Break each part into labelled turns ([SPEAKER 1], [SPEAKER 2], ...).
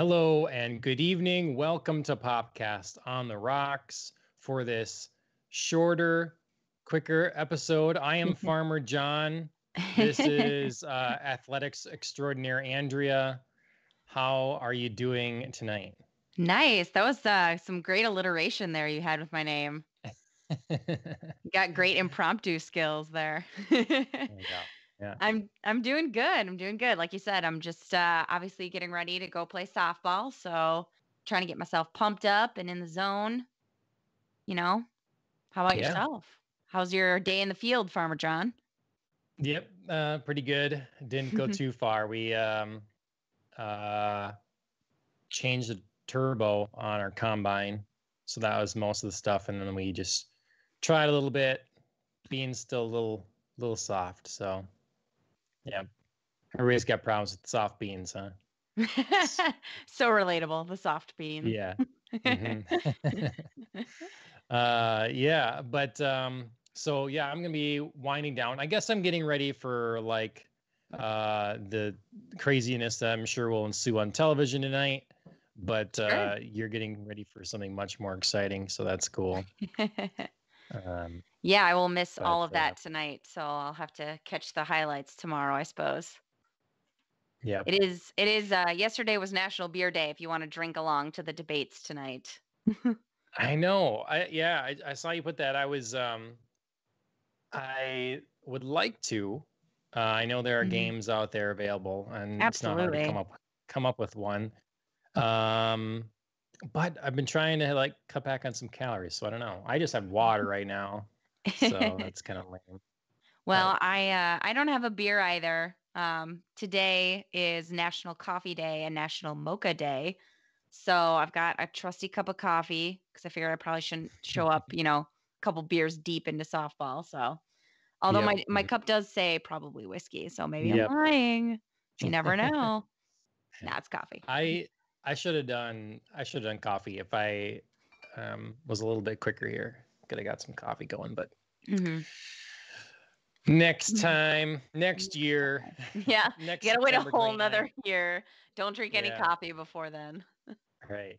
[SPEAKER 1] Hello and good evening. Welcome to Popcast on the Rocks for this shorter, quicker episode. I am Farmer John. This is athletics extraordinaire Andrea. How are you doing tonight?
[SPEAKER 2] Nice. That was some great alliteration there you had with my name. You got great impromptu skills there.
[SPEAKER 1] Yeah.
[SPEAKER 2] I'm doing good. I'm doing good. Like you said, I'm just obviously getting ready to go play softball. So trying to get myself pumped up and in the zone. How about yourself? How's your day in the field, Farmer John?
[SPEAKER 1] Yep, pretty good. Didn't go too far. We changed the turbo on our combine, so that was most of the stuff, and then we just tried a little bit. Beans still a little soft, so yeah. Everybody's got problems with soft beans, huh?
[SPEAKER 2] So relatable, the soft bean.
[SPEAKER 1] Yeah. Yeah, but so yeah, I'm gonna be winding down. I guess I'm getting ready for like the craziness that I'm sure will ensue on television tonight. But
[SPEAKER 2] Sure.
[SPEAKER 1] you're getting ready for something much more exciting, so that's cool.
[SPEAKER 2] Yeah, I will miss all of that tonight, so I'll have to catch the highlights tomorrow, I suppose.
[SPEAKER 1] Yeah.
[SPEAKER 2] It is yesterday was National Beer Day if you want to drink along to the debates tonight.
[SPEAKER 1] I know. I saw you put that. I would like to. I know there are games out there available, and
[SPEAKER 2] Absolutely.
[SPEAKER 1] It's not hard to come up with one. But I've been trying to like cut back on some calories, so I don't know. I just have water right now, so that's kind of lame.
[SPEAKER 2] Well, I don't have a beer either. Today is National Coffee Day and National Mocha Day, so I've got a trusty cup of coffee because I figured I probably shouldn't show up, a couple beers deep into softball. So, although my cup does say probably whiskey, so maybe I'm lying. You never know. Nah, it's coffee.
[SPEAKER 1] I should have done coffee if I was a little bit quicker here. Could have got some coffee going, but next time, next year.
[SPEAKER 2] Yeah, you gotta wait a whole nother year. Don't drink any coffee before then.
[SPEAKER 1] Right.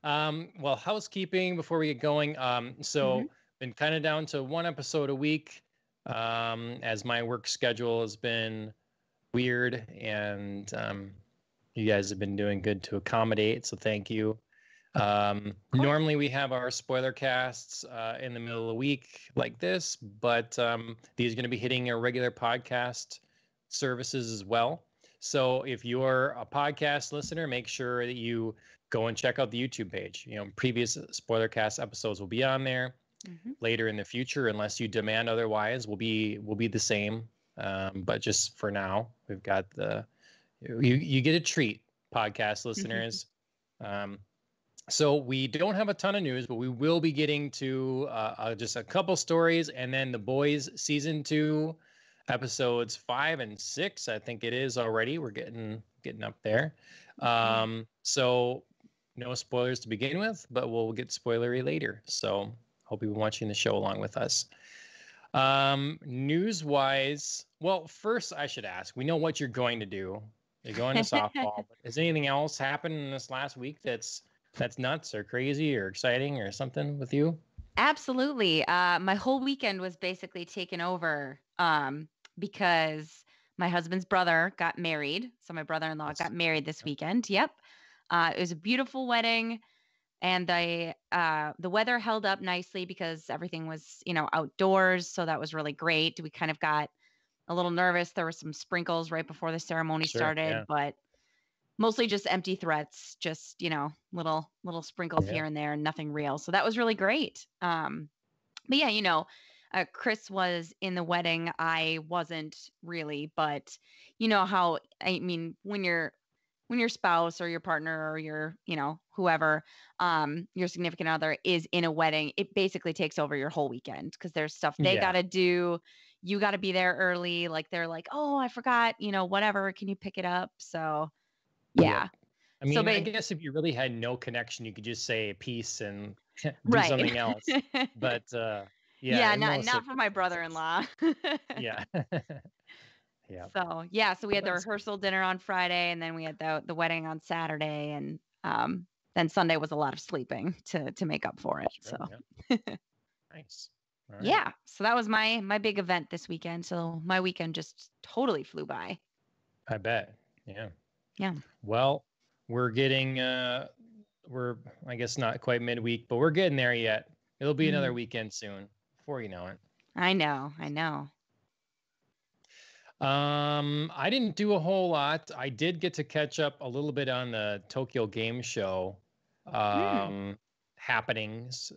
[SPEAKER 1] Well, housekeeping before we get going. So been kind of down to one episode a week, as my work schedule has been weird, and you guys have been doing good to accommodate, so thank you. Normally we have our spoiler casts in the middle of the week like this, but these are going to be hitting our regular podcast services as well. So if you're a podcast listener, make sure that you go and check out the YouTube page. Previous spoiler cast episodes will be on there. Later in the future, unless you demand otherwise, will be the same. But just for now, we've got you get a treat, podcast listeners. So we don't have a ton of news, but we will be getting to just a couple stories, and then the Boys season 2 episodes 5 and 6. I think it is already. We're getting up there. So no spoilers to begin with, but we'll get spoilery later. So hope you've been watching the show along with us. News-wise, well, first I should ask, we know what you're going to do. You're going to softball. But has anything else happened in this last week that's nuts or crazy or exciting or something with you?
[SPEAKER 2] Absolutely. My whole weekend was basically taken over because my husband's brother got married. So my brother-in-law got married this weekend. Yep. It was a beautiful wedding, and the weather held up nicely because everything was, outdoors. So that was really great. We kind of got a little nervous. There were some sprinkles right before the ceremony started, but mostly just empty threats, just, little sprinkles here and there, and nothing real. So that was really great. But yeah, Chris was in the wedding. I wasn't really, but how, I mean, when your spouse or your partner or your, whoever, your significant other is in a wedding, it basically takes over your whole weekend because there's stuff they got to do. You got to be there early. Like they're like, oh, I forgot, whatever. Can you pick it up? So yeah.
[SPEAKER 1] I mean, I guess if you really had no connection, you could just say peace and do something else. But
[SPEAKER 2] not for my brother-in-law.
[SPEAKER 1] Yeah. Yeah.
[SPEAKER 2] So yeah, so we had the
[SPEAKER 1] That's
[SPEAKER 2] rehearsal dinner on Friday, and then we had the wedding on Saturday, and then Sunday was a lot of sleeping to make up for it.
[SPEAKER 1] sure.
[SPEAKER 2] So
[SPEAKER 1] Yeah. Nice. All right.
[SPEAKER 2] yeah, so that was my big event this weekend. So my weekend just totally flew by.
[SPEAKER 1] I bet. Yeah.
[SPEAKER 2] Yeah.
[SPEAKER 1] Well, we're getting we're I guess not quite midweek, but we're getting there yet. It'll be another weekend soon before you know it.
[SPEAKER 2] I know. I know.
[SPEAKER 1] I didn't do a whole lot. I did get to catch up a little bit on the Tokyo Game Show happenings.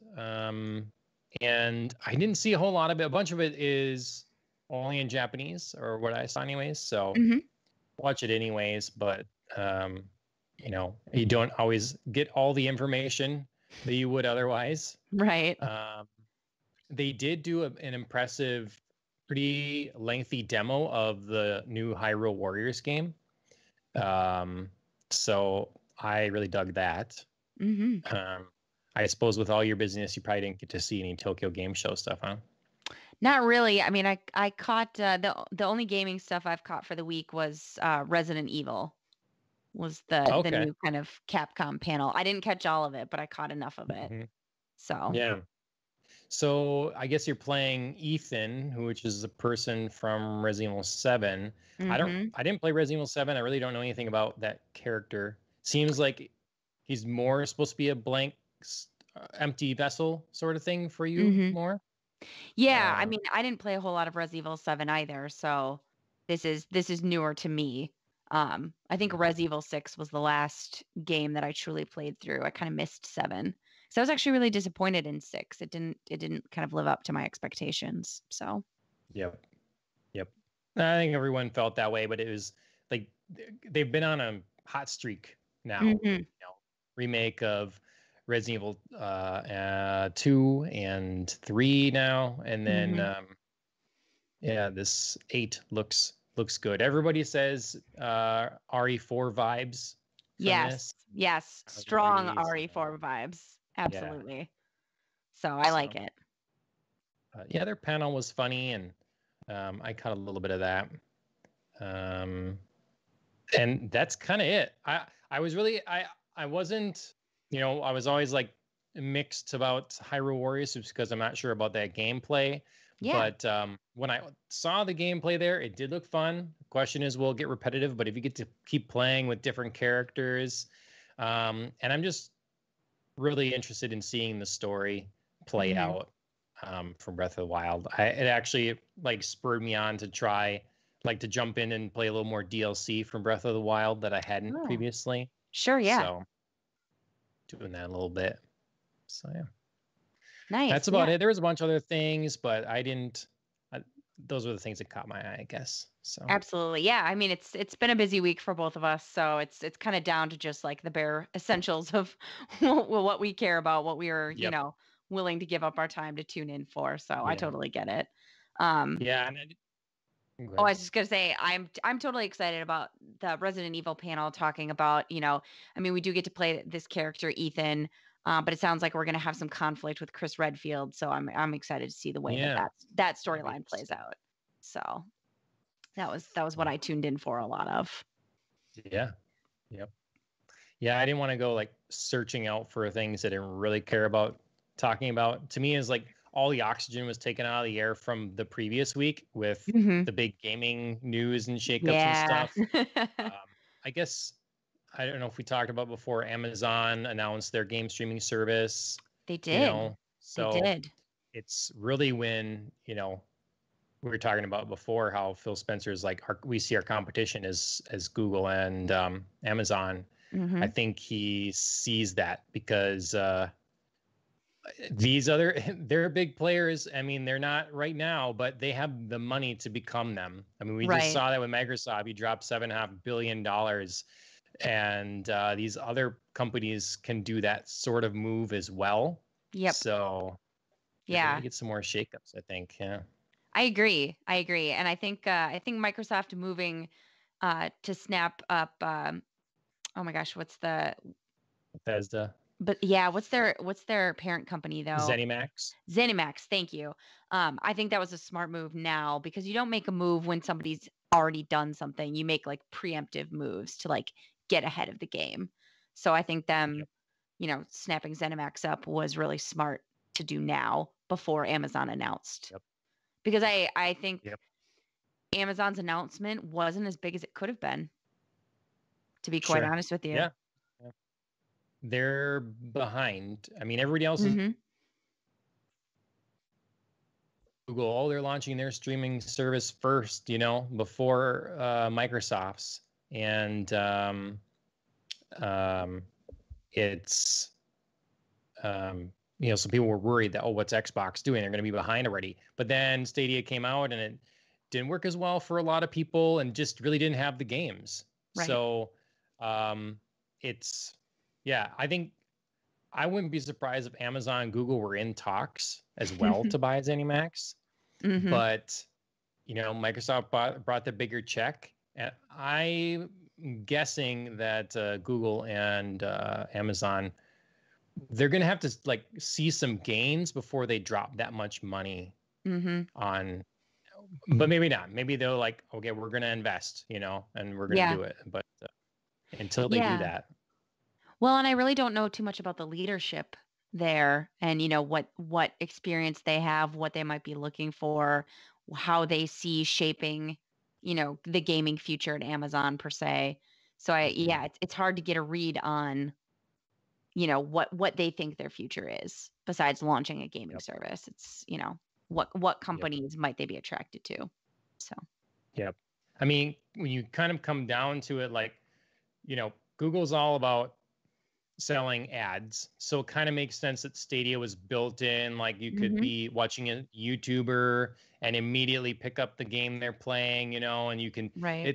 [SPEAKER 1] And I didn't see a whole lot of it. A bunch of it is only in Japanese, or what I saw anyways. So watch it anyways, but you know, you don't always get all the information that you would otherwise.
[SPEAKER 2] Right.
[SPEAKER 1] They did do an impressive, pretty lengthy demo of the new Hyrule Warriors game. So I really dug that. I suppose with all your business, you probably didn't get to see any Tokyo Game Show stuff, huh?
[SPEAKER 2] Not really. I mean, I caught the only gaming stuff I've caught for the week was Resident Evil. Was the new kind of Capcom panel. I didn't catch all of it, but I caught enough of it. So
[SPEAKER 1] yeah. So I guess you're playing Ethan, which is a person from Resident Evil 7. I didn't play Resident Evil 7. I really don't know anything about that character. Seems like he's more supposed to be a blank, empty vessel sort of thing for you more.
[SPEAKER 2] Yeah, I mean, I didn't play a whole lot of Resident Evil 7 either, so this is newer to me. I think Resident Evil 6 was the last game that I truly played through. I kind of missed 7. So I was actually really disappointed in 6. It didn't kind of live up to my expectations. So
[SPEAKER 1] Yep. I think everyone felt that way, but it was like they've been on a hot streak now. You know, remake of Resident Evil 2 and 3 now, and then yeah, this 8 looks good. Everybody says RE4 vibes.
[SPEAKER 2] Yes, strong RE4 vibes. Absolutely. Yeah. So I like it.
[SPEAKER 1] Yeah, their panel was funny, and I caught a little bit of that. And that's kind of it. I was really I wasn't, you know, I was always like mixed about Hyrule Warriors just because I'm not sure about that gameplay. Yeah. But when I saw the gameplay there, it did look fun. The question is, will it get repetitive? But if you get to keep playing with different characters, and I'm just really interested in seeing the story play out from Breath of the Wild. It actually like spurred me on to try, like, to jump in and play a little more DLC from Breath of the Wild that I hadn't previously.
[SPEAKER 2] Sure, yeah.
[SPEAKER 1] So doing that a little bit. So yeah.
[SPEAKER 2] Nice.
[SPEAKER 1] That's about it. There was a bunch of other things, but I didn't. Those were the things that caught my eye, I guess. So
[SPEAKER 2] absolutely, yeah. I mean, it's been a busy week for both of us, so it's kind of down to just like the bare essentials of what we care about, what we are, you know, willing to give up our time to tune in for. So I totally get it.
[SPEAKER 1] Yeah.
[SPEAKER 2] I was just gonna say I'm totally excited about the Resident Evil panel talking about, you know, I mean, we do get to play this character Ethan. But it sounds like we're going to have some conflict with Chris Redfield, so I'm excited to see the way that storyline plays out. So that was what I tuned in for a lot of.
[SPEAKER 1] Yeah. Yep. Yeah, I didn't want to go like searching out for things I didn't really care about talking about. To me, it's like all the oxygen was taken out of the air from the previous week with the big gaming news and shakeups and stuff. I guess. I don't know if we talked about before, Amazon announced their game streaming service.
[SPEAKER 2] They did.
[SPEAKER 1] You know, so it's really when, you know, we were talking about before how Phil Spencer is like, we see our competition as Google and Amazon. I think he sees that because these they're big players. I mean, they're not right now, but they have the money to become them. I mean, we just saw that with Microsoft. He dropped $7.5 billion. And these other companies can do that sort of move as well. Yep. So yeah, get some more shakeups, I think. Yeah.
[SPEAKER 2] I agree. And I think Microsoft moving to snap up oh my gosh, what's the
[SPEAKER 1] Bethesda?
[SPEAKER 2] But yeah, what's their parent company though?
[SPEAKER 1] ZeniMax.
[SPEAKER 2] Thank you. I think that was a smart move now because you don't make a move when somebody's already done something. You make like preemptive moves to like get ahead of the game. So I think them, snapping ZeniMax up was really smart to do now before Amazon announced.
[SPEAKER 1] Yep.
[SPEAKER 2] Because I think
[SPEAKER 1] Yep.
[SPEAKER 2] Amazon's announcement wasn't as big as it could have been, to be quite honest with you.
[SPEAKER 1] Yeah. They're behind. I mean, everybody else is Google. They're launching their streaming service first, before Microsoft's. And it's, some people were worried that, what's Xbox doing? They're going to be behind already. But then Stadia came out and it didn't work as well for a lot of people and just really didn't have the games.
[SPEAKER 2] Right.
[SPEAKER 1] So I think I wouldn't be surprised if Amazon and Google were in talks as well to buy ZeniMax. But, Microsoft brought the bigger check. And I'm guessing that Google and Amazon, they're going to have to like see some gains before they drop that much money on, but maybe not. Maybe they're like, okay, we're going to invest, and we're going to do it. But until they do that.
[SPEAKER 2] Well, and I really don't know too much about the leadership there and, what experience they have, what they might be looking for, how they see shaping, the gaming future at Amazon per se. So it's hard to get a read on, what they think their future is besides launching a gaming service. It's, what companies might they be attracted to? So.
[SPEAKER 1] Yep. I mean, when you kind of come down to it, like, Google's all about selling ads. So it kind of makes sense that Stadia was built in, like you could be watching a YouTuber and immediately pick up the game they're playing, and you can, I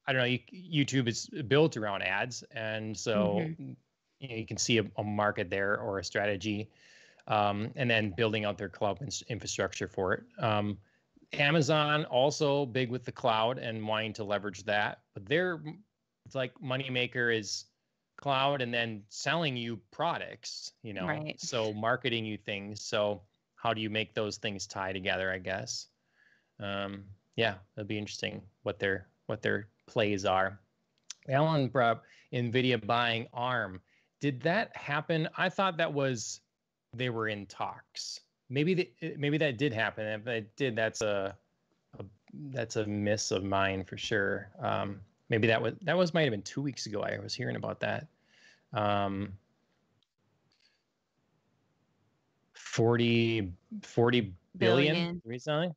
[SPEAKER 1] don't know, YouTube is built around ads. And so, you can see a market there or a strategy, and then building out their cloud infrastructure for it. Amazon also big with the cloud and wanting to leverage that, but it's like moneymaker is cloud and then selling you products, so marketing you things. So how do you make those things tie together, I guess? That'd be interesting what their plays are. Alan brought up NVIDIA buying ARM. Did that happen? I thought they were in talks. Maybe that did happen. If it did, that's a miss of mine for sure. Maybe that might have been 2 weeks ago. I was hearing about that. 40 billion reselling.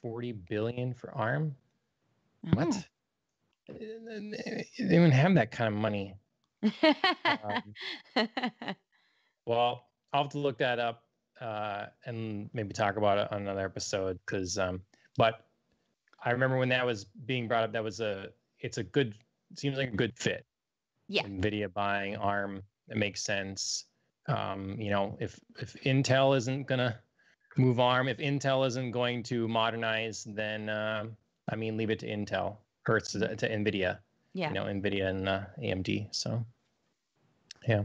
[SPEAKER 1] 40 billion for ARM. What? They don't even have that kind of money. Well, I'll have to look that up and maybe talk about it on another episode. But I remember when that was being brought up, seems like a good fit.
[SPEAKER 2] Yeah.
[SPEAKER 1] NVIDIA buying ARM, it makes sense. If Intel isn't gonna move ARM, if Intel isn't going to modernize, then leave it to Intel or to NVIDIA. Yeah. NVIDIA and AMD. So, yeah.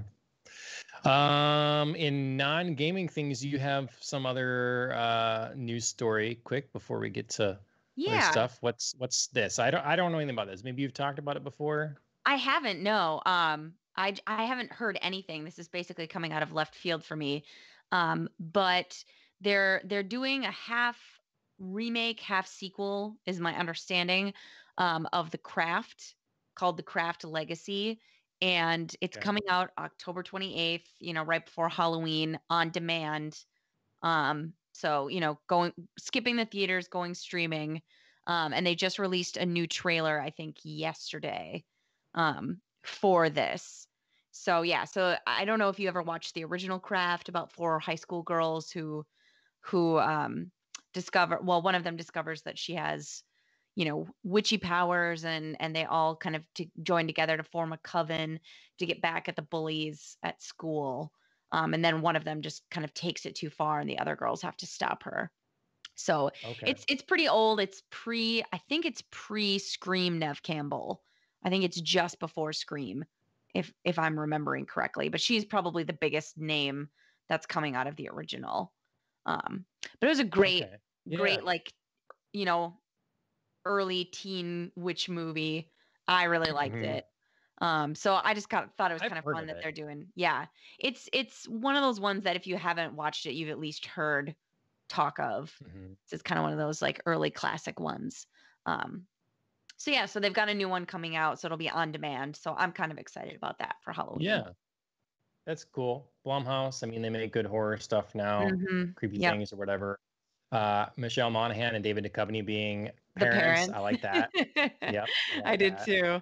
[SPEAKER 1] In non-gaming things, you have some other news story quick before we get to other stuff. What's this? I don't know anything about this. Maybe you've talked about it before.
[SPEAKER 2] I haven't. No. I haven't heard anything. This is basically coming out of left field for me. But they're doing a half remake, half sequel, is my understanding, of The Craft, called The Craft Legacy. And it's coming out October 28th, right before Halloween, on demand. So, skipping the theaters, going streaming. And they just released a new trailer, I think, yesterday, for this. So, so I don't know if you ever watched the original Craft, about 4 high school girls who one of them discovers that she has, witchy powers, and they all kind of join together to form a coven to get back at the bullies at school. And then one of them just kind of takes it too far and the other girls have to stop her. So it's pretty old. I think it's pre-Scream Nev Campbell. I think it's just before Scream, if I'm remembering correctly, but she's probably the biggest name that's coming out of the original. But it was a great like you know, early teen witch movie. I really liked
[SPEAKER 1] Mhm.
[SPEAKER 2] it. So I just thought it was
[SPEAKER 1] I've
[SPEAKER 2] kind of
[SPEAKER 1] heard
[SPEAKER 2] fun
[SPEAKER 1] of
[SPEAKER 2] that
[SPEAKER 1] it.
[SPEAKER 2] they're doing. Yeah, it's one of those ones that if you haven't watched it, you've at least heard talk of.
[SPEAKER 1] Mhm.
[SPEAKER 2] So it's kind of one of those like early classic ones. Um, so yeah, so they've got a new one coming out, so it'll be on demand. So I'm kind of excited about that for Halloween.
[SPEAKER 1] Yeah, that's cool. Blumhouse, I mean, they make good horror stuff now,
[SPEAKER 2] Mm-hmm.
[SPEAKER 1] creepy
[SPEAKER 2] Yep.
[SPEAKER 1] things or whatever. Michelle Monaghan and David Duchovny being
[SPEAKER 2] The
[SPEAKER 1] parents, I
[SPEAKER 2] parents.
[SPEAKER 1] like that. Yep, I
[SPEAKER 2] I
[SPEAKER 1] like
[SPEAKER 2] did
[SPEAKER 1] that.
[SPEAKER 2] too.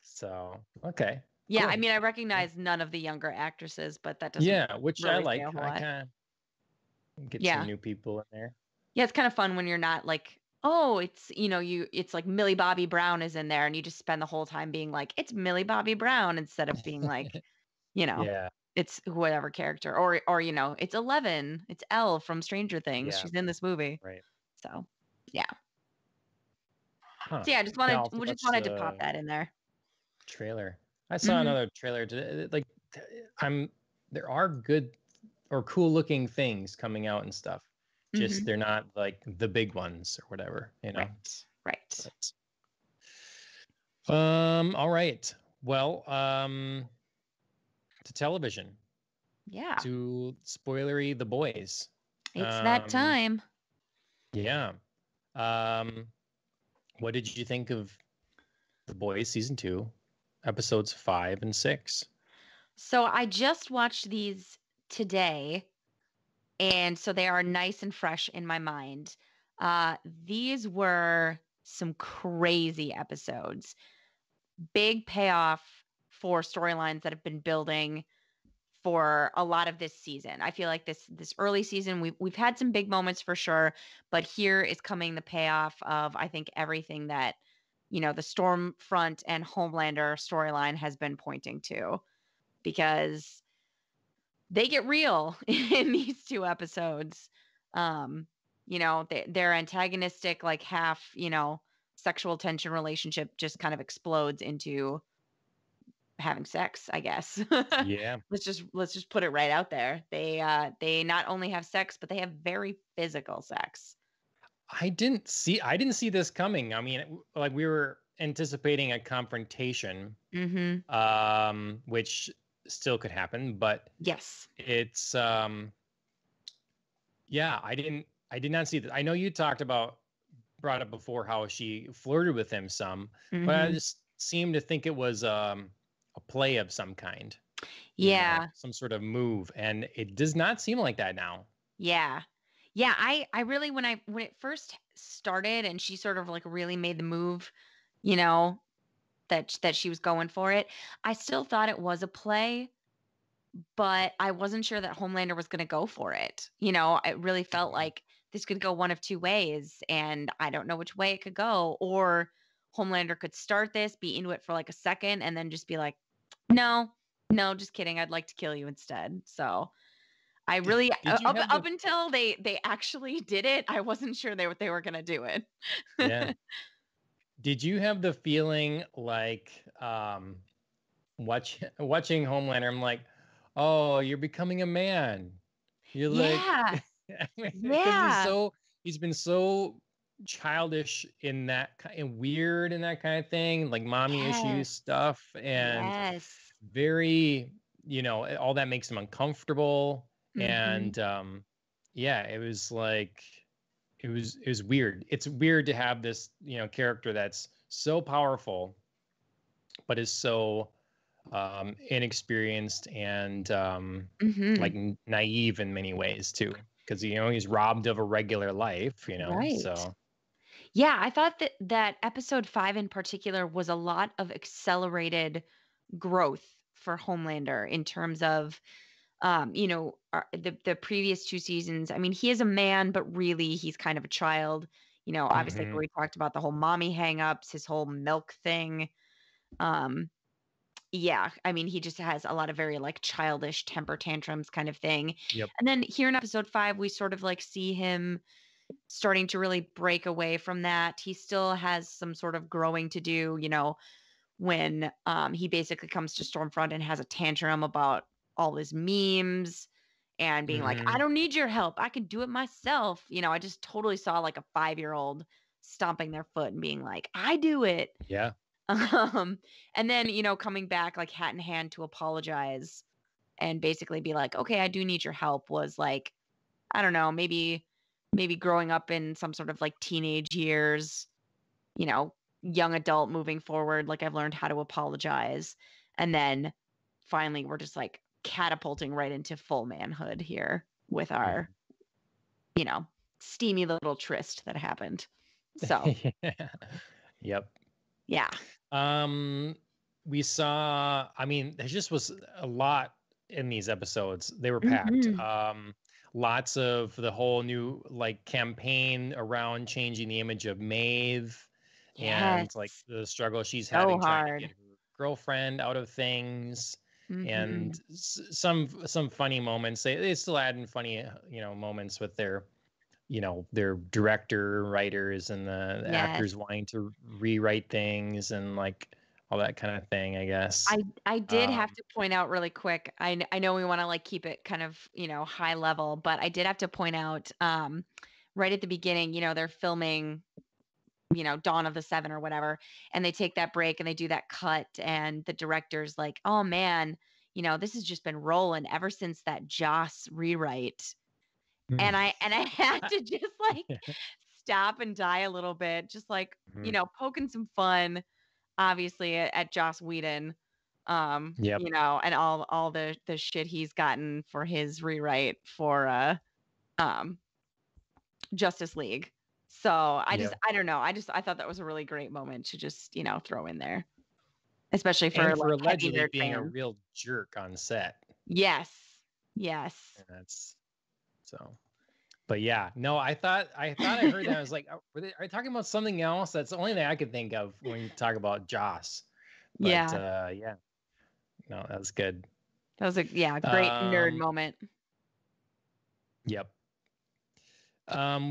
[SPEAKER 1] So, okay,
[SPEAKER 2] Yeah, I
[SPEAKER 1] cool.
[SPEAKER 2] mean, I recognize none of the younger actresses, but that doesn't
[SPEAKER 1] Yeah, which I
[SPEAKER 2] really say a
[SPEAKER 1] like.
[SPEAKER 2] whole
[SPEAKER 1] I
[SPEAKER 2] lot.
[SPEAKER 1] kind of get some
[SPEAKER 2] Yeah.
[SPEAKER 1] new people in there.
[SPEAKER 2] Yeah, it's kind of fun when you're not like, oh, it's like Millie Bobby Brown is in there and you just spend the whole time being like, it's Millie Bobby Brown instead of being like, you know,
[SPEAKER 1] Yeah,
[SPEAKER 2] it's whatever character or it's Eleven, it's Elle from Stranger Things.
[SPEAKER 1] yeah,
[SPEAKER 2] She's in this movie.
[SPEAKER 1] right.
[SPEAKER 2] So, yeah.
[SPEAKER 1] Huh.
[SPEAKER 2] So yeah, I just
[SPEAKER 1] Yeah,
[SPEAKER 2] wanted
[SPEAKER 1] I'll have to
[SPEAKER 2] we just
[SPEAKER 1] watch
[SPEAKER 2] wanted to pop
[SPEAKER 1] the
[SPEAKER 2] that in there.
[SPEAKER 1] trailer. I saw
[SPEAKER 2] Mhm.
[SPEAKER 1] another trailer today. Like, I'm there are good or cool looking things coming out and stuff. Just
[SPEAKER 2] Mhm.
[SPEAKER 1] they're not like the big ones or whatever, you know.
[SPEAKER 2] Right. Right.
[SPEAKER 1] But all right. Well, to television,
[SPEAKER 2] Yeah.
[SPEAKER 1] to spoilery the boys.
[SPEAKER 2] It's that
[SPEAKER 1] Um,
[SPEAKER 2] time.
[SPEAKER 1] yeah. Um, what did you think of the boys season 2, episodes 5 and 6?
[SPEAKER 2] So I just watched these today, and so they are nice and fresh in my mind. These were some crazy episodes. Big payoff for storylines that have been building for a lot of this season. I feel like this early season we've had some big moments for sure, but here is coming the payoff of I think everything that the Stormfront and Homelander storyline has been pointing to, because they get real in these two episodes. Their antagonistic, like half, sexual tension relationship just kind of explodes into having sex, I guess.
[SPEAKER 1] Yeah.
[SPEAKER 2] let's just put it right out there. They not only have sex, but they have very physical sex.
[SPEAKER 1] I didn't see this coming. I mean, like we were anticipating a confrontation,
[SPEAKER 2] Mhm.
[SPEAKER 1] which still could happen, but
[SPEAKER 2] Yes.
[SPEAKER 1] it's yeah, I did not see that. I know you brought up before how she flirted with him some, but I
[SPEAKER 2] Mhm.
[SPEAKER 1] just seemed to think it was a play of some kind,
[SPEAKER 2] Yeah.
[SPEAKER 1] some sort of move, and it does not seem like that now.
[SPEAKER 2] Yeah. Yeah, I really when it first started and she sort of like really made the move, you know, that she was going for it, I still thought it was a play, but I wasn't sure that Homelander was going to go for it. It really felt
[SPEAKER 1] Mhm.
[SPEAKER 2] like this could go one of two ways, and I don't know which way it could go. Or Homelander could start this, be into it for like a second, and then just be like, no, no, just kidding. I'd like to kill you instead. So I
[SPEAKER 1] Did
[SPEAKER 2] really
[SPEAKER 1] did you have
[SPEAKER 2] up
[SPEAKER 1] the
[SPEAKER 2] until they actually did it, I wasn't sure they were going to do it.
[SPEAKER 1] yeah? Did you have the feeling like watching Homelander? I'm like, oh, you're becoming a man. You're like,
[SPEAKER 2] Yeah.
[SPEAKER 1] because
[SPEAKER 2] Yeah.
[SPEAKER 1] he's been so childish in and weird and that kind of thing, like mommy
[SPEAKER 2] Yes.
[SPEAKER 1] issues stuff, and
[SPEAKER 2] Yes.
[SPEAKER 1] very, all that makes him uncomfortable.
[SPEAKER 2] Mhm.
[SPEAKER 1] And yeah, it was like it was weird. It's weird to have this, character that's so powerful, but is so inexperienced and like
[SPEAKER 2] Mhm.
[SPEAKER 1] naive in many ways too, because he's robbed of a regular life,
[SPEAKER 2] Right.
[SPEAKER 1] so
[SPEAKER 2] Yeah, I thought that episode 5 in particular was a lot of accelerated growth for Homelander in terms of the previous two seasons. I mean, he is a man, but really he's kind of a child. Obviously
[SPEAKER 1] mhm,
[SPEAKER 2] we talked about the whole mommy hangups, his whole milk thing. Um yeah, I mean, he just has a lot of very like childish temper tantrums kind of thing.
[SPEAKER 1] yep,
[SPEAKER 2] And then here in episode 5 we sort of like see him starting to really break away from that. He still has some sort of growing to do, when he basically comes to Stormfront and has a tantrum about all his memes and being like, I don't need your help. I can do it myself. I just totally saw like a 5-year-old stomping their foot and being like, I do it.
[SPEAKER 1] Yeah.
[SPEAKER 2] And then, coming back like hat in hand to apologize and basically be like, okay, I do need your help was like, I don't know, maybe growing up in some sort of like teenage years, young adult moving forward, like I've learned how to apologize. And then finally we're just like catapulting right into full manhood here with our, steamy little tryst that happened. So,
[SPEAKER 1] Yep.
[SPEAKER 2] yeah.
[SPEAKER 1] We saw, I mean, there just was a lot in these episodes. They were packed. Lots of the whole new like campaign around changing the image of Maeve and like the struggle she's having trying to get her girlfriend out of things. And some funny moments. They still add in funny, moments with their director, writers, and the actors wanting to rewrite things and like all that kind of thing, I guess.
[SPEAKER 2] I did have to point out really quick. I know we want to like keep it kind of, high level, but I did have to point out right at the beginning, they're filming, Dawn of the Seven or whatever, and they take that break and they do that cut and the director's like, oh man, this has just been rolling ever since that Joss rewrite. And I had to just like stop and die a little bit, just like, poking some fun, obviously at Joss Whedon, and all the shit he's gotten for his rewrite for Justice League. So I don't know. I thought that was a really great moment to just, throw in there, especially for
[SPEAKER 1] and for
[SPEAKER 2] like
[SPEAKER 1] allegedly being a real jerk on set.
[SPEAKER 2] Yes.
[SPEAKER 1] And that's so. But yeah, no, I thought I heard that. I was like, are they talking about something else? That's the only thing I could think of when you talk about Joss. But, yeah. No, that was good.
[SPEAKER 2] That was a great nerd moment.
[SPEAKER 1] Yep.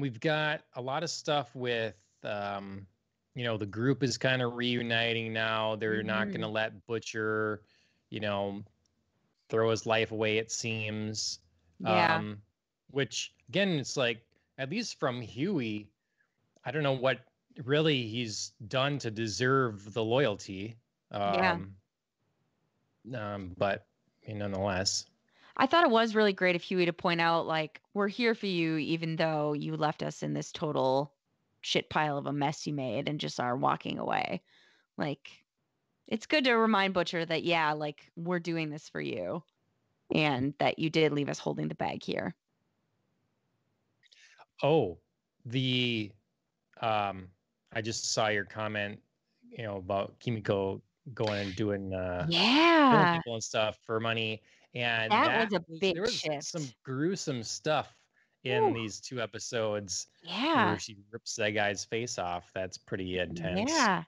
[SPEAKER 1] We've got a lot of stuff with the group is kind of reuniting now. They're not going to let Butcher, throw his life away, it seems.
[SPEAKER 2] Yeah.
[SPEAKER 1] Which again, it's like, at least from Huey, I don't know what really he's done to deserve the loyalty. But nonetheless.
[SPEAKER 2] I thought it was really great of Huey to point out, like, we're here for you, even though you left us in this total shit pile of a mess you made and just are walking away. Like, it's good to remind Butcher that, like, we're doing this for you and that you did leave us holding the bag here.
[SPEAKER 1] Oh, I just saw your comment, about Kimiko going and doing killing people and stuff for money. And
[SPEAKER 2] that was a big
[SPEAKER 1] there was
[SPEAKER 2] shift.
[SPEAKER 1] some gruesome stuff in these 2 episodes.
[SPEAKER 2] Yeah.
[SPEAKER 1] Where she rips that guy's face off. That's pretty intense.
[SPEAKER 2] Yeah.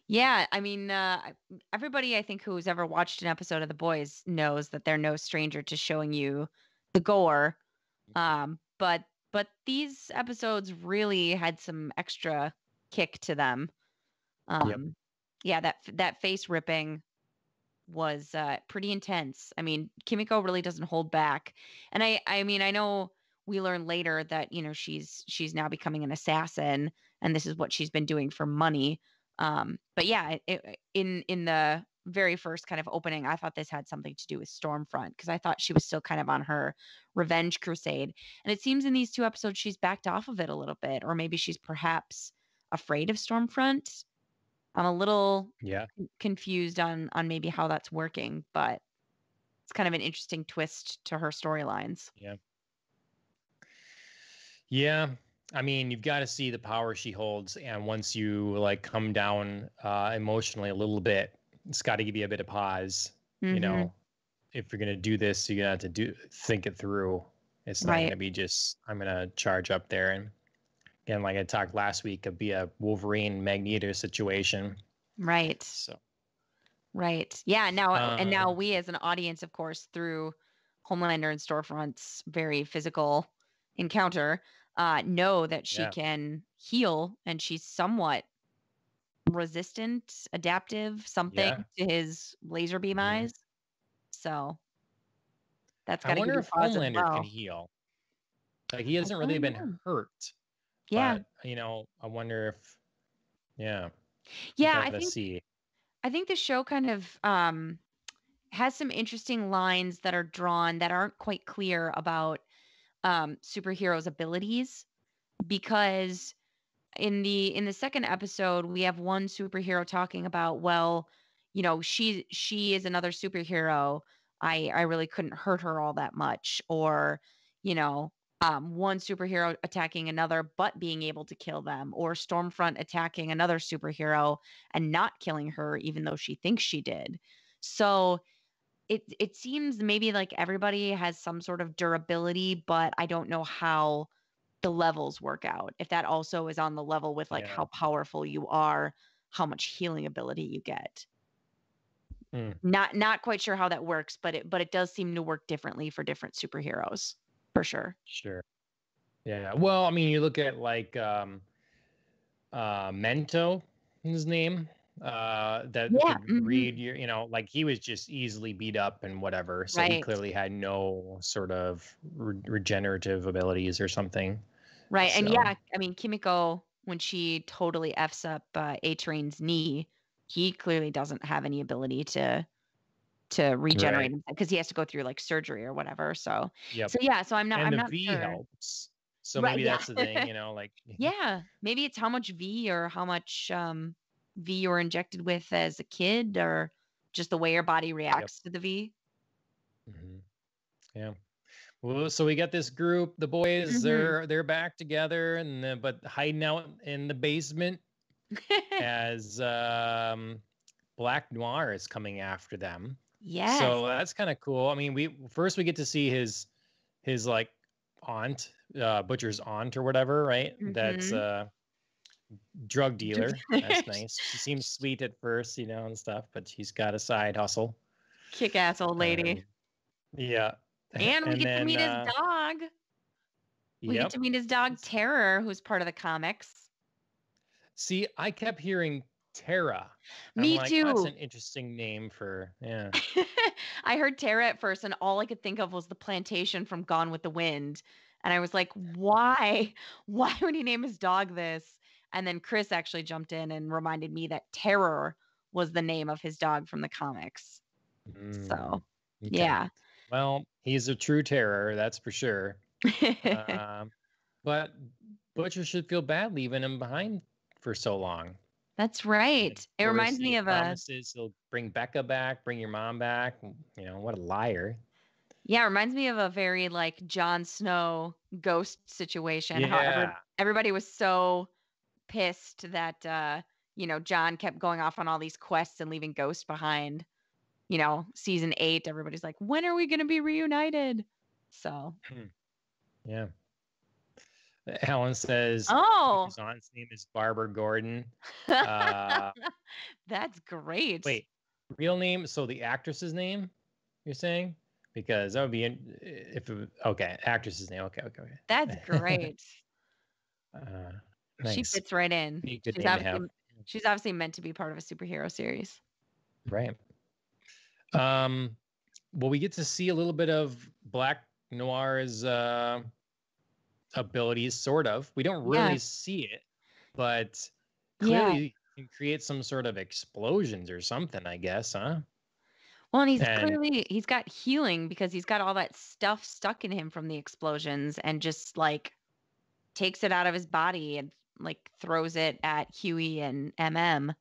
[SPEAKER 2] Yeah. I mean, everybody I think who's ever watched an episode of The Boys knows that they're no stranger to showing you the gore. But these episodes really had some extra kick to them. Yeah, that face ripping was pretty intense. I mean, Kimiko really doesn't hold back. And I mean, I know we learn later that, she's now becoming an assassin and this is what she's been doing for money. But yeah, in the very first kind of opening, I thought this had something to do with Stormfront because I thought she was still kind of on her revenge crusade. And it seems in these 2 episodes, she's backed off of it a little bit, or maybe she's perhaps afraid of Stormfront. I'm a little confused on maybe how that's working, but it's kind of an interesting twist to her storylines.
[SPEAKER 1] Yeah. I mean, you've got to see the power she holds, and once you like come down emotionally a little bit, it's got to give you a bit of pause. If you're gonna do this, you're gonna have to think it through. It's not gonna be just I'm gonna charge up there. And again, like I talked last week, it'd be a Wolverine Magneto situation.
[SPEAKER 2] Right.
[SPEAKER 1] So.
[SPEAKER 2] Right. Yeah. Now we as an audience, of course, through Homelander and Storefront's very physical encounter, know that she can heal and she's somewhat resistant, adaptive, something to his laser beam eyes. So That's
[SPEAKER 1] I
[SPEAKER 2] got to give
[SPEAKER 1] wonder
[SPEAKER 2] you
[SPEAKER 1] if
[SPEAKER 2] pause as
[SPEAKER 1] Homelander can
[SPEAKER 2] well.
[SPEAKER 1] heal. Like he
[SPEAKER 2] I
[SPEAKER 1] hasn't really
[SPEAKER 2] don't
[SPEAKER 1] been
[SPEAKER 2] know.
[SPEAKER 1] hurt,
[SPEAKER 2] Yeah.
[SPEAKER 1] but I wonder if, yeah, we
[SPEAKER 2] Yeah,
[SPEAKER 1] gotta see.
[SPEAKER 2] I think the show kind of has some interesting lines that are drawn that aren't quite clear about superheroes' abilities, because in the second episode we have one superhero talking about, well, she is another superhero. I really couldn't hurt her all that much. Or, you know, one superhero attacking another but being able to kill them, or Stormfront attacking another superhero and not killing her even though she thinks she did. So it seems maybe like everybody has some sort of durability, but I don't know how the levels work out. If that also is on the level with like
[SPEAKER 1] Yeah.
[SPEAKER 2] how powerful you are, how much healing ability you get.
[SPEAKER 1] Hmm.
[SPEAKER 2] Not quite sure how that works, but it does seem to work differently for different superheroes, for sure.
[SPEAKER 1] Sure. Yeah. Well, I mean, you look at like Mento, his name, that
[SPEAKER 2] Yeah.
[SPEAKER 1] could read your, like he was just easily beat up and whatever. So he
[SPEAKER 2] Right.
[SPEAKER 1] clearly had no sort of regenerative abilities or something.
[SPEAKER 2] Right. And
[SPEAKER 1] So,
[SPEAKER 2] yeah, I mean, Kimiko, when she totally F's up A-Train's knee, he clearly doesn't have any ability to regenerate
[SPEAKER 1] right.
[SPEAKER 2] himself because he has to go through like surgery or whatever. So
[SPEAKER 1] Yep.
[SPEAKER 2] yeah, so I'm not
[SPEAKER 1] And
[SPEAKER 2] I'm
[SPEAKER 1] the
[SPEAKER 2] not
[SPEAKER 1] V
[SPEAKER 2] sure.
[SPEAKER 1] helps. So
[SPEAKER 2] Right,
[SPEAKER 1] maybe
[SPEAKER 2] yeah.
[SPEAKER 1] that's the thing, like,
[SPEAKER 2] Yeah, maybe it's how much V or how much V you were injected with as a kid, or just the way your body
[SPEAKER 1] yep.
[SPEAKER 2] reacts to the V.
[SPEAKER 1] Hmm. Yeah. Well, so we got this group, the boys,
[SPEAKER 2] Mhm.
[SPEAKER 1] they're back together and but hiding out in the basement as Black Noir is coming after them.
[SPEAKER 2] Yes.
[SPEAKER 1] So that's kind of cool. I mean, we get to see his like aunt, Butcher's aunt or whatever, right? That's
[SPEAKER 2] Mhm.
[SPEAKER 1] drug dealer. That's nice. She seems sweet at first, and stuff, but she's got a side hustle.
[SPEAKER 2] Kick-ass old lady.
[SPEAKER 1] Um, yeah.
[SPEAKER 2] And we
[SPEAKER 1] And
[SPEAKER 2] get to
[SPEAKER 1] then
[SPEAKER 2] meet his dog. We get
[SPEAKER 1] yep.
[SPEAKER 2] to meet his dog Terror, who's part of the comics.
[SPEAKER 1] See, I kept hearing Terra. I'm
[SPEAKER 2] Me
[SPEAKER 1] like, oh, that's
[SPEAKER 2] too.
[SPEAKER 1] an interesting name for, yeah.
[SPEAKER 2] I heard Terra at first, and all I could think of was the plantation from Gone with the Wind. And I was like, why? Why would he name his dog this? And then Chris actually jumped in and reminded me that Terror was the name of his dog from the comics. So,
[SPEAKER 1] Okay.
[SPEAKER 2] yeah.
[SPEAKER 1] Well, he's a true terror, that's for sure. But Butcher should feel bad leaving him behind for so long.
[SPEAKER 2] That's
[SPEAKER 1] And
[SPEAKER 2] right.
[SPEAKER 1] of
[SPEAKER 2] It
[SPEAKER 1] course,
[SPEAKER 2] reminds
[SPEAKER 1] he
[SPEAKER 2] me of
[SPEAKER 1] promises he'll bring Becca back, bring your mom back. What a liar.
[SPEAKER 2] yeah, it reminds me of a very like Jon Snow ghost situation. How
[SPEAKER 1] Yeah.
[SPEAKER 2] everybody was so pissed that John kept going off on all these quests and leaving Ghost behind. Season 8, everybody's like, when are we going to be reunited? So,
[SPEAKER 1] Yeah. Helen says
[SPEAKER 2] oh,
[SPEAKER 1] his aunt's name is Barbara Gordon.
[SPEAKER 2] that's great.
[SPEAKER 1] Wait, real name? So the actress's name, you're saying? Because that would be okay, actress's name. Okay.
[SPEAKER 2] That's great. She
[SPEAKER 1] Nice.
[SPEAKER 2] fits right in.
[SPEAKER 1] Be a good
[SPEAKER 2] She's
[SPEAKER 1] name to have.
[SPEAKER 2] obviously she's obviously meant to be part of a superhero series.
[SPEAKER 1] Right. Well, we get to see a little bit of Black Noir's abilities, sort of. We don't
[SPEAKER 2] Yeah.
[SPEAKER 1] really see it, but
[SPEAKER 2] Yeah.
[SPEAKER 1] clearly can create some sort of explosions or something, I guess, huh?
[SPEAKER 2] Well, and he's got healing because he's got all that stuff stuck in him from the explosions, and just like takes it out of his body and like throws it at Huey and MM.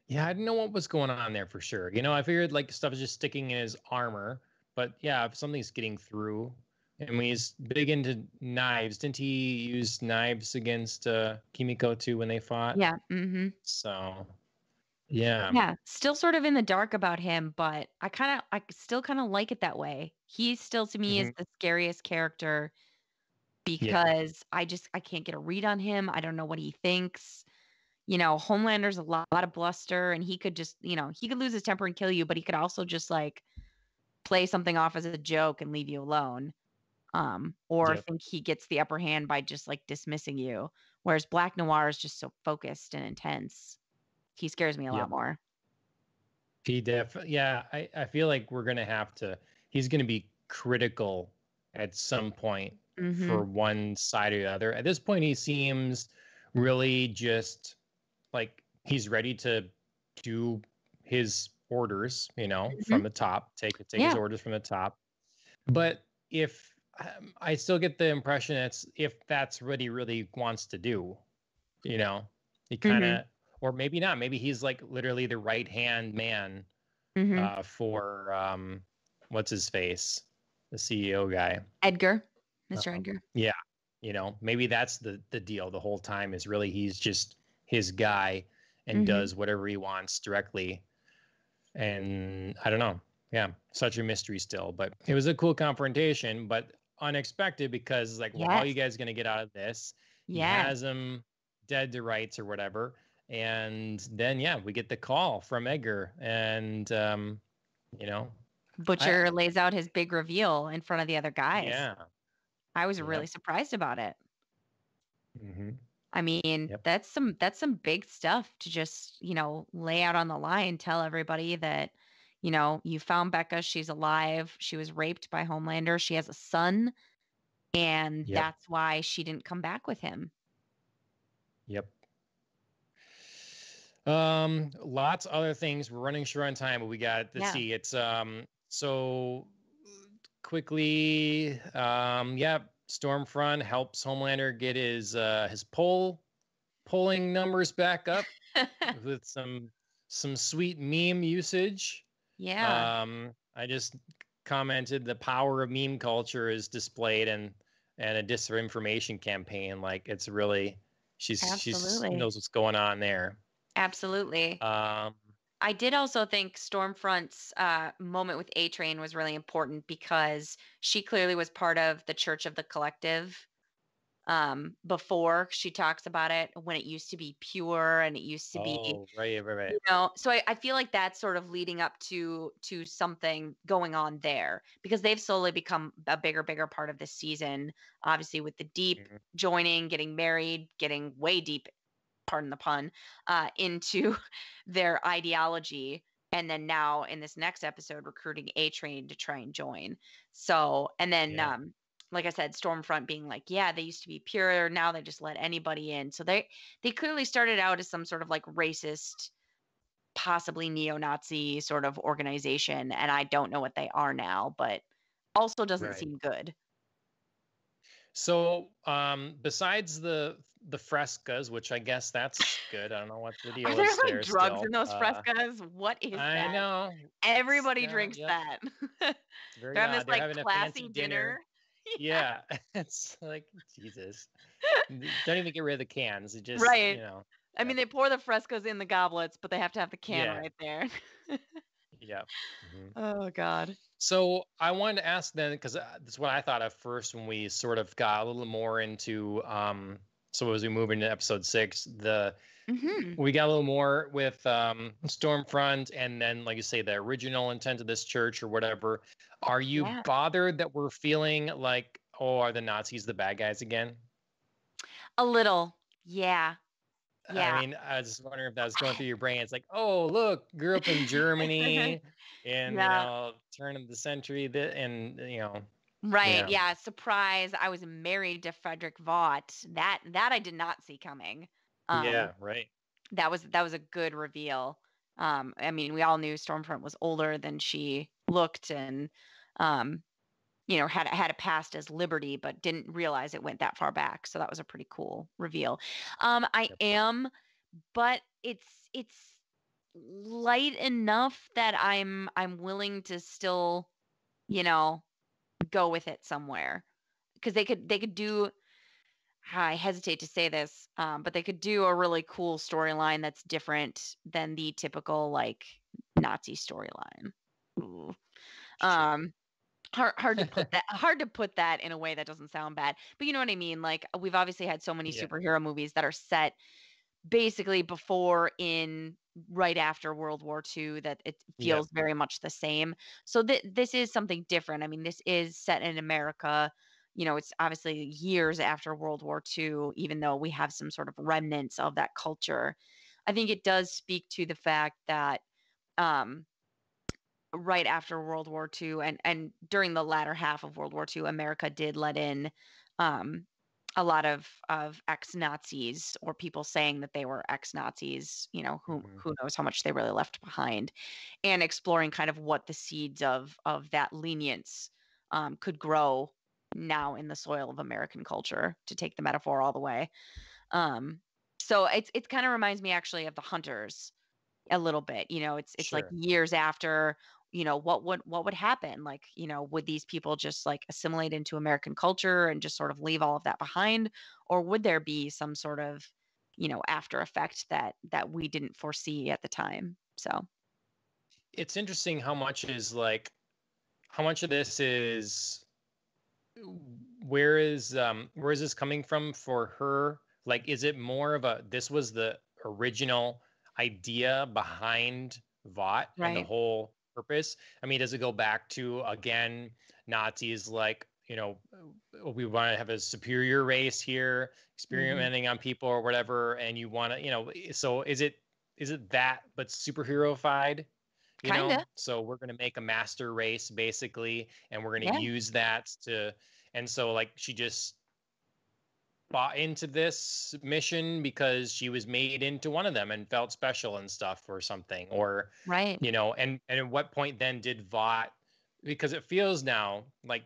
[SPEAKER 1] Yeah, I didn't know what was going on there for sure. I figured like stuff is just sticking in his armor, but yeah, if something's getting through, and when he's big into knives, didn't he use knives against Kimiko too when they fought?
[SPEAKER 2] Yeah. Mm-hmm.
[SPEAKER 1] So, yeah.
[SPEAKER 2] Yeah. Still sort of in the dark about him, but I still kind of like it that way. He still to me is the scariest character because I can't get a read on him. I don't know what he thinks. Homelander's a lot of bluster, and he could just, he could lose his temper and kill you, but he could also just like play something off as a joke and leave you alone. Or think he gets the upper hand by just like dismissing you. Whereas Black Noir is just so focused and intense. He scares me a lot more.
[SPEAKER 1] Yeah, I feel like we're gonna have to. he's going to be critical at some point for one side or the other. At this point, he seems really just like he's ready to do his orders, from the top, take his orders from the top. But if I still get the impression if that's what he really wants to do, he kind of, or maybe not. Maybe he's like literally the right hand man for what's his face, the CEO guy,
[SPEAKER 2] Mr. Edgar.
[SPEAKER 1] Yeah, maybe that's the deal the whole time is really he's just his guy and does whatever he wants directly. And I don't know. Yeah, such a mystery still, but it was a cool confrontation, but unexpected because like, well, how are you guys going to get out of this? He has him dead to rights or whatever. And then, we get the call from Edgar and,
[SPEAKER 2] Butcher lays out his big reveal in front of the other guys.
[SPEAKER 1] Yeah.
[SPEAKER 2] I was really surprised about it.
[SPEAKER 1] Mm-hmm.
[SPEAKER 2] I mean, that's some big stuff to just, lay out on the line, tell everybody that, you found Becca, she's alive, she was raped by Homelander, she has a son, and that's why she didn't come back with him.
[SPEAKER 1] Yep. Lots of other things. We're running short on time, but we got to see. It's so quickly. Stormfront helps Homelander get his polling numbers back up with some sweet meme usage.
[SPEAKER 2] Yeah.
[SPEAKER 1] I just commented the power of meme culture is displayed and a disinformation campaign. Like it's really she knows what's going on there.
[SPEAKER 2] Absolutely. I did also think Stormfront's moment with A-Train was really important because she clearly was part of the Church of the Collective before. She talks about it when it used to be pure and it used to be
[SPEAKER 1] right.
[SPEAKER 2] So I feel like that's sort of leading up to something going on there because they've slowly become a bigger part of this season, obviously with the Deep joining, getting married, getting way deep, pardon the pun, into their ideology. And then now in this next episode, recruiting A-Train to try and join. So, and then, like I said, Stormfront being like, they used to be pure. Now they just let anybody in. So they clearly started out as some sort of like racist, possibly neo-Nazi sort of organization. And I don't know what they are now, but also doesn't seem good.
[SPEAKER 1] So, besides the frescas, which I guess that's good. I don't know what the deal is.
[SPEAKER 2] Are there like drugs in those frescas? What is that?
[SPEAKER 1] I know.
[SPEAKER 2] Everybody drinks that. They're having this like classy dinner.
[SPEAKER 1] Yeah. It's like, Jesus. Don't even get rid of the cans. It just,
[SPEAKER 2] I mean, they pour the frescas in the goblets, but they have to have the can right there.
[SPEAKER 1] Yeah.
[SPEAKER 2] Oh, God.
[SPEAKER 1] So I wanted to ask then, because that's what I thought at first when we sort of got a little more into, so as we move into episode 6, we got a little more with Stormfront and then, like you say, the original intent of this church or whatever. Are you bothered that we're feeling like, are the Nazis the bad guys again?
[SPEAKER 2] A little, yeah.
[SPEAKER 1] I mean, I was just wondering if that was going through your brain. It's like, oh, look, grew up in Germany and, turn of the century, and,
[SPEAKER 2] Right. Yeah. Surprise. I was married to Frederick Vaught. That I did not see coming.
[SPEAKER 1] Right.
[SPEAKER 2] That was a good reveal. I mean, we all knew Stormfront was older than she looked and, had a past as Liberty, but didn't realize it went that far back. So that was a pretty cool reveal. But it's light enough that I'm willing to still, go with it somewhere because they could do. I hesitate to say this, but they could do a really cool storyline that's different than the typical like Nazi storyline. Hard to put that. Hard to put that in a way that doesn't sound bad, but you know what I mean. Like we've obviously had so many superhero movies that are set basically before right after World War II that it feels very much the same. So this is something different. I mean, this is set in America. It's obviously years after World War II, even though we have some sort of remnants of that culture. I think it does speak to the fact that right after World War II, and during the latter half of World War II, America did let in um, a lot of ex-Nazis, or people saying that they were ex-Nazis, who knows how much they really left behind, and exploring kind of what the seeds of that lenience could grow now in the soil of American culture, to take the metaphor all the way. So it kind of reminds me actually of the Hunters a little bit. It's like
[SPEAKER 1] Sure.
[SPEAKER 2] years after, what would happen? Like, would these people just like assimilate into American culture and just sort of leave all of that behind? Or would there be some sort of, after effect that we didn't foresee at the time? So
[SPEAKER 1] It's interesting how much of this is, where is this coming from for her? Like, is it more of this was the original idea behind Vought and the
[SPEAKER 2] right.
[SPEAKER 1] whole purpose? I mean, does it go back to, again, Nazis, like, we want to have a superior race here,
[SPEAKER 2] Hmm.
[SPEAKER 1] experimenting on people or whatever, and you want to, so is it that, but superheroified?
[SPEAKER 2] Kind of.
[SPEAKER 1] So we're going to make a master race basically, and we're going to
[SPEAKER 2] Yeah.
[SPEAKER 1] use that to, and so like she just bought into this mission because she was made into one of them and felt special and stuff or something, or
[SPEAKER 2] Right.
[SPEAKER 1] and at what point then did Vought, because it feels now like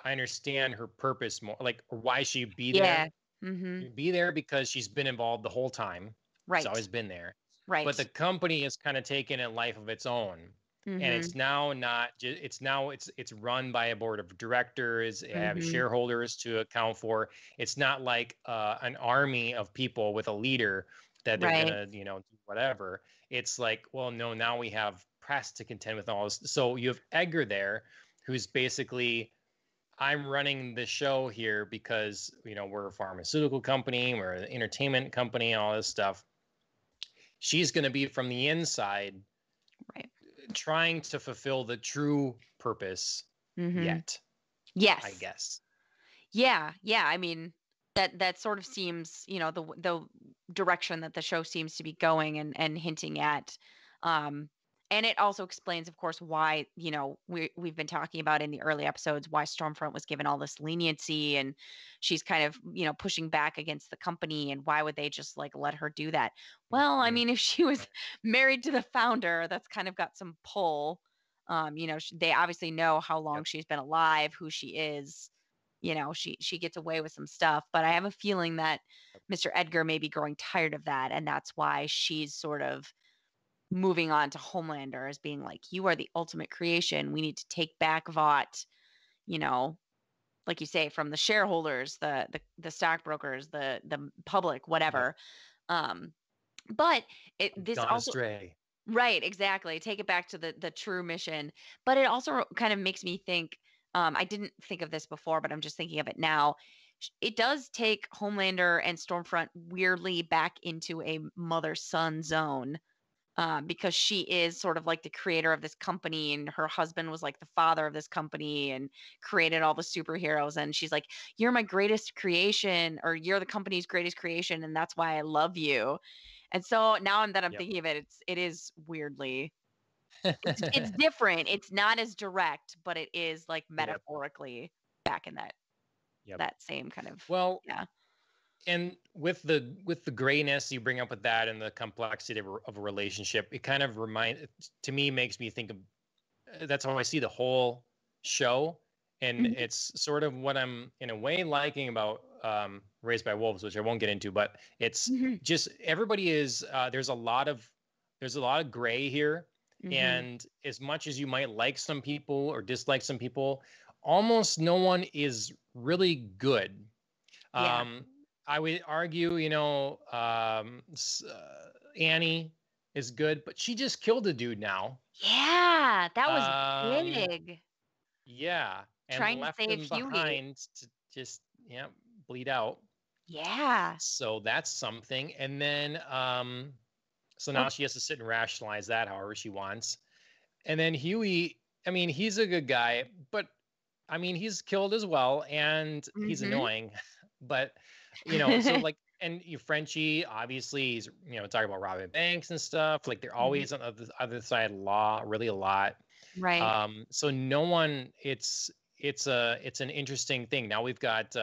[SPEAKER 1] I understand her purpose more, like, or why she be
[SPEAKER 2] Yeah.
[SPEAKER 1] there.
[SPEAKER 2] Hmm.
[SPEAKER 1] Be there because she's been involved the whole time. She's
[SPEAKER 2] Right.
[SPEAKER 1] always been there. But the
[SPEAKER 2] Right.
[SPEAKER 1] company has kind of taken a life of its own. And
[SPEAKER 2] Hmm.
[SPEAKER 1] it's now not just, it's run by a board of directors, it have
[SPEAKER 2] Hmm.
[SPEAKER 1] shareholders to account for. It's not like an army of people with a leader that they're
[SPEAKER 2] Right.
[SPEAKER 1] gonna, do whatever. It's like, well, no, now we have press to contend with all this. So you have Edgar there, who's basically, I'm running the show here because, we're a pharmaceutical company, we're an entertainment company, all this stuff. She's going to be from the inside
[SPEAKER 2] Right.
[SPEAKER 1] trying to fulfill the true purpose
[SPEAKER 2] Hmm.
[SPEAKER 1] yet, I
[SPEAKER 2] Yes.
[SPEAKER 1] guess.
[SPEAKER 2] Yeah, yeah. I mean, that sort of seems, the direction that the show seems to be going and hinting at. Um, and it also explains, of course, why, we've been talking about in the early episodes why Stormfront was given all this leniency, and she's kind of, pushing back against the company, and why would they just like let her do that? Well, I
[SPEAKER 1] Mhm.
[SPEAKER 2] mean, if she was married to the founder, that's kind of got some pull. They obviously know how long
[SPEAKER 1] Yep.
[SPEAKER 2] she's been alive, who she is. She gets away with some stuff, but I have a feeling that Mr. Edgar may be growing tired of that, and that's why she's sort of moving on to Homelander as being like, you are the ultimate creation, we need to take back Vought, you know like you say, from the shareholders, the stockbrokers, the public,
[SPEAKER 1] Yep.
[SPEAKER 2] whatever. um but this
[SPEAKER 1] Gone
[SPEAKER 2] also,
[SPEAKER 1] astray.
[SPEAKER 2] right, exactly. Take it back to the true mission. But it also kind of makes me think, I didn't think of this before, but I'm just thinking of it now. It does take Homelander and Stormfront weirdly back into a mother-son zone, because she is sort of like the creator of this company, and her husband was like the father of this company and created all the superheroes. And she's like, "You're my greatest creation, or you're the company's greatest creation, and that's why I love you." And so now I'm
[SPEAKER 1] Yep.
[SPEAKER 2] thinking of it, it is weirdly, it's different. It's not as direct, but it is like
[SPEAKER 1] Yep.
[SPEAKER 2] metaphorically back in that
[SPEAKER 1] Yep.
[SPEAKER 2] that same kind of,
[SPEAKER 1] Well,
[SPEAKER 2] yeah.
[SPEAKER 1] and with the grayness you bring up with that and the complexity of a relationship, it kind of to me makes me think of, that's how I see the whole show. And
[SPEAKER 2] Mhm,
[SPEAKER 1] it's sort of what I'm in a way liking about Raised by Wolves, which I won't get into, but it's
[SPEAKER 2] mhm,
[SPEAKER 1] just everybody is, there's a lot of gray here.
[SPEAKER 2] mhm.
[SPEAKER 1] And as much as you might like some people or dislike some people, almost no one is really good.
[SPEAKER 2] Yeah.
[SPEAKER 1] um, I would argue, Annie is good, but she just killed a dude now.
[SPEAKER 2] Yeah, that was
[SPEAKER 1] Um,
[SPEAKER 2] big.
[SPEAKER 1] yeah, and
[SPEAKER 2] Trying to
[SPEAKER 1] left
[SPEAKER 2] save
[SPEAKER 1] him
[SPEAKER 2] Huey.
[SPEAKER 1] behind to just, bleed out.
[SPEAKER 2] Yeah.
[SPEAKER 1] So that's something. And then, so
[SPEAKER 2] Well,
[SPEAKER 1] now she has to sit and rationalize that however she wants. And then Huey, I mean, he's a good guy, but I mean, he's killed as well, and he's
[SPEAKER 2] mhm.
[SPEAKER 1] annoying. But so like, and you Frenchie, obviously, he's talking about robbing banks and stuff. Like they're
[SPEAKER 2] Mhm.
[SPEAKER 1] always on the other side of the law, really a lot.
[SPEAKER 2] Right.
[SPEAKER 1] So no one. It's an interesting thing. Now we've got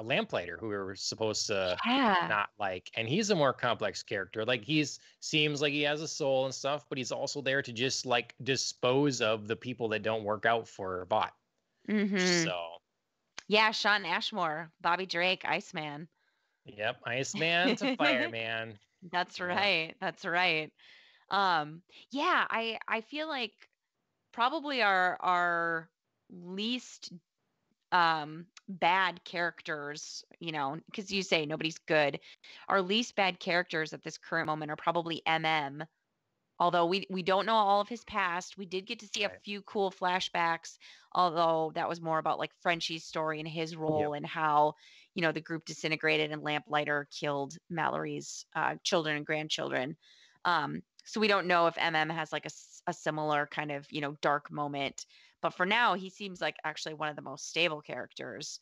[SPEAKER 1] Lamplighter, who we were supposed to
[SPEAKER 2] Yeah.
[SPEAKER 1] not like, and he's a more complex character. Like seems like he has a soul and stuff, but he's also there to just like dispose of the people that don't work out for Vought.
[SPEAKER 2] Mm-hmm.
[SPEAKER 1] So
[SPEAKER 2] Yeah, Sean Ashmore, Bobby Drake, Iceman.
[SPEAKER 1] yep, Iceman to Fireman.
[SPEAKER 2] That's
[SPEAKER 1] Yep.
[SPEAKER 2] right. That's right. Yeah, I feel like probably our least bad characters, because you say nobody's good. Our least bad characters at this current moment are probably MM. Although we don't know all of his past, we did get to see a
[SPEAKER 1] Right.
[SPEAKER 2] few cool flashbacks, although that was more about like Frenchie's story and his role
[SPEAKER 1] Yep.
[SPEAKER 2] and how, the group disintegrated and Lamplighter killed Mallory's children and grandchildren. So we don't know if MM has like a similar kind of, dark moment. But for now, he seems like actually one of the most stable characters.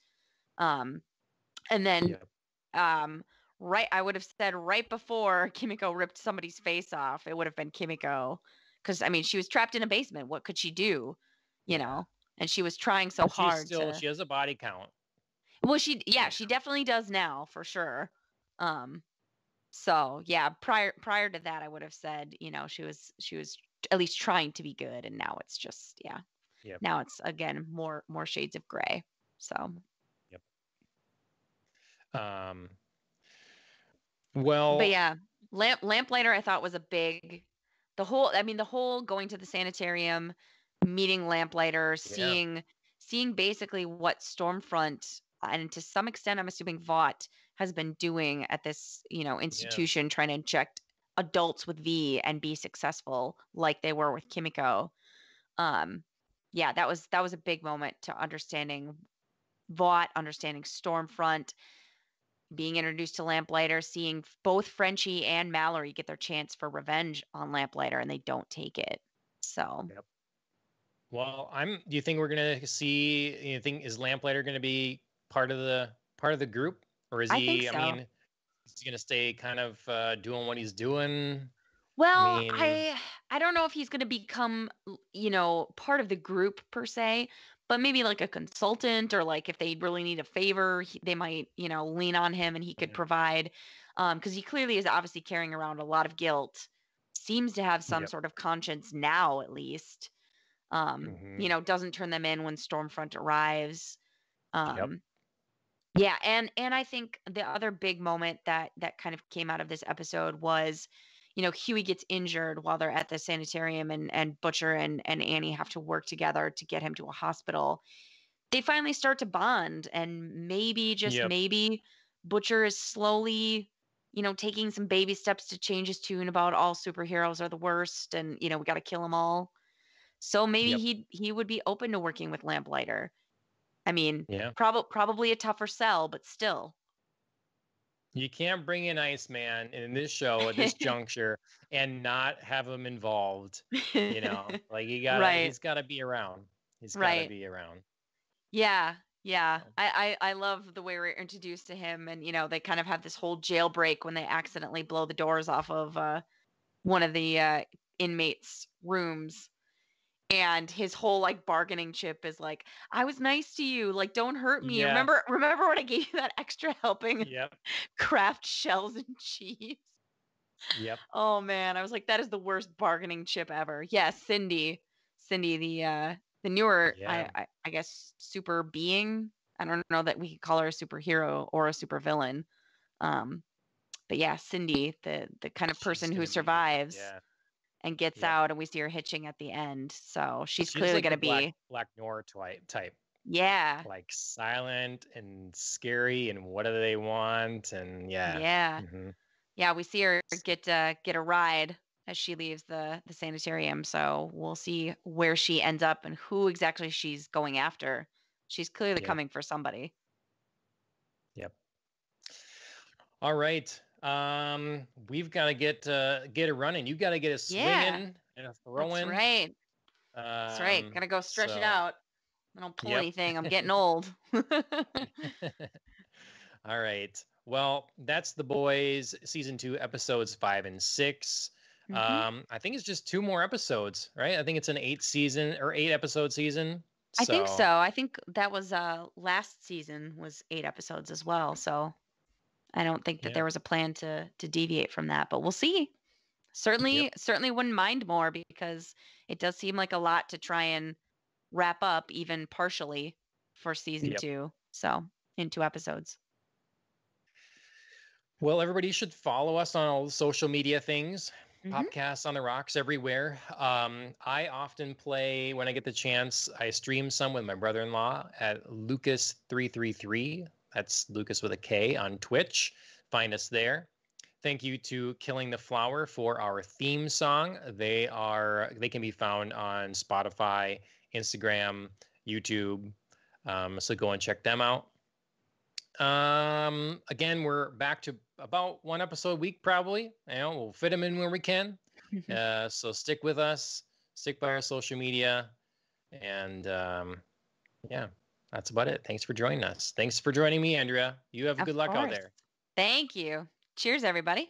[SPEAKER 2] Um, and then
[SPEAKER 1] Yep.
[SPEAKER 2] right, I would have said right before Kimiko ripped somebody's face off, it would have been Kimiko. Because, I mean, she was trapped in a basement. What could she do?
[SPEAKER 1] Yeah.
[SPEAKER 2] And she was trying so
[SPEAKER 1] But
[SPEAKER 2] hard to.
[SPEAKER 1] she has a body count.
[SPEAKER 2] Well, she definitely does now for sure. Um, so yeah, prior to that, I would have said, she was at least trying to be good, and now it's just
[SPEAKER 1] Yep.
[SPEAKER 2] now it's again more shades of gray. So.
[SPEAKER 1] Yep. Well.
[SPEAKER 2] But yeah, Lamplighter I thought was a big, the whole going to the sanitarium, meeting Lamplighter,
[SPEAKER 1] Yeah.
[SPEAKER 2] seeing basically what Stormfront and to some extent I'm assuming Vought has been doing at this, institution, trying to inject adults with V and be successful like they were with Kimiko. Yeah, that was a big moment to understanding Vought, understanding Stormfront, being introduced to Lamplighter, seeing both Frenchie and Mallory get their chance for revenge on Lamplighter, and they don't take it. So.
[SPEAKER 1] Yep. Well, do you think we're gonna see? You think is Lamplighter gonna be part of the group, or is
[SPEAKER 2] I think
[SPEAKER 1] he?
[SPEAKER 2] so.
[SPEAKER 1] I mean, is he gonna stay kind of doing what he's doing?
[SPEAKER 2] Well,
[SPEAKER 1] I mean,
[SPEAKER 2] I don't know if he's going to become, part of the group per se, but maybe like a consultant, or like if they really need a favor, they might, lean on him and he could
[SPEAKER 1] yeah.
[SPEAKER 2] provide. Because he clearly is obviously carrying around a lot of guilt, seems to have some
[SPEAKER 1] Yep.
[SPEAKER 2] sort of conscience now, at least. Doesn't turn them in when Stormfront arrives.
[SPEAKER 1] Yep.
[SPEAKER 2] Yeah, and I think the other big moment that kind of came out of this episode was, Huey gets injured while they're at the sanitarium, and Butcher and Annie have to work together to get him to a hospital. They finally start to bond, and maybe, just
[SPEAKER 1] Yep.
[SPEAKER 2] maybe, Butcher is slowly, taking some baby steps to change his tune about all superheroes are the worst, and we got to kill them all. So maybe
[SPEAKER 1] Yep.
[SPEAKER 2] he would be open to working with Lamplighter. I mean,
[SPEAKER 1] Yeah.
[SPEAKER 2] probably a tougher sell, but still.
[SPEAKER 1] You can't bring in Iceman in this show at this juncture and not have him involved. Like
[SPEAKER 2] Right.
[SPEAKER 1] he's gotta be around. He's gotta
[SPEAKER 2] Right.
[SPEAKER 1] be around.
[SPEAKER 2] Yeah. I love the way we're introduced to him, and they kind of have this whole jailbreak when they accidentally blow the doors off of one of the inmates' rooms. And his whole like bargaining chip is like, I was nice to you, like don't hurt me.
[SPEAKER 1] Yeah.
[SPEAKER 2] Remember when I gave you that extra helping
[SPEAKER 1] Yep.
[SPEAKER 2] craft shells and cheese?
[SPEAKER 1] Yep.
[SPEAKER 2] Oh man, I was like, that is the worst bargaining chip ever. Yeah, Cindy, the newer,
[SPEAKER 1] Yeah.
[SPEAKER 2] I guess, super being. I don't know that we could call her a superhero or a supervillain. But yeah, Cindy, the kind of person who survives and gets out, and we see her hitching at the end. So she's clearly
[SPEAKER 1] like
[SPEAKER 2] going to be
[SPEAKER 1] Black Noir type.
[SPEAKER 2] Yeah.
[SPEAKER 1] Like silent and scary, and what do they want? And yeah.
[SPEAKER 2] Yeah.
[SPEAKER 1] Mhm.
[SPEAKER 2] Yeah, we see her get a ride as she leaves the sanitarium. So we'll see where she ends up and who exactly she's going after. She's clearly coming for somebody.
[SPEAKER 1] Yep. All right. We've got to get it running. You got to get a swinging and a throwing.
[SPEAKER 2] That's right. That's right. Gotta go stretch it out. I don't pull anything. I'm getting old.
[SPEAKER 1] All right. Well, that's The Boys, season 2, episodes 5 and 6. I think it's just 2 more episodes, right? I think it's an 8-episode season.
[SPEAKER 2] I think so. I think that was last season was 8 episodes as well. So I don't think that there was a plan to deviate from that, but we'll see. Certainly wouldn't mind more because it does seem like a lot to try and wrap up even partially for season 2. So in 2 episodes.
[SPEAKER 1] Well, everybody should follow us on all the social media things. Podcasts on the Rocks everywhere. I often play, when I get the chance, I stream some with my brother-in-law at Lucas333. That's Lucas with a K on Twitch. Find us there. Thank you to Killing the Flower for our theme song. They can be found on Spotify, Instagram, YouTube. So go and check them out. Again, we're back to about 1 episode a week, probably. We'll fit them in where we can. So stick with us, stick by our social media, and that's about it. Thanks for joining us. Thanks for joining me, Andrea. You have good luck out there.
[SPEAKER 2] Thank you. Cheers, everybody.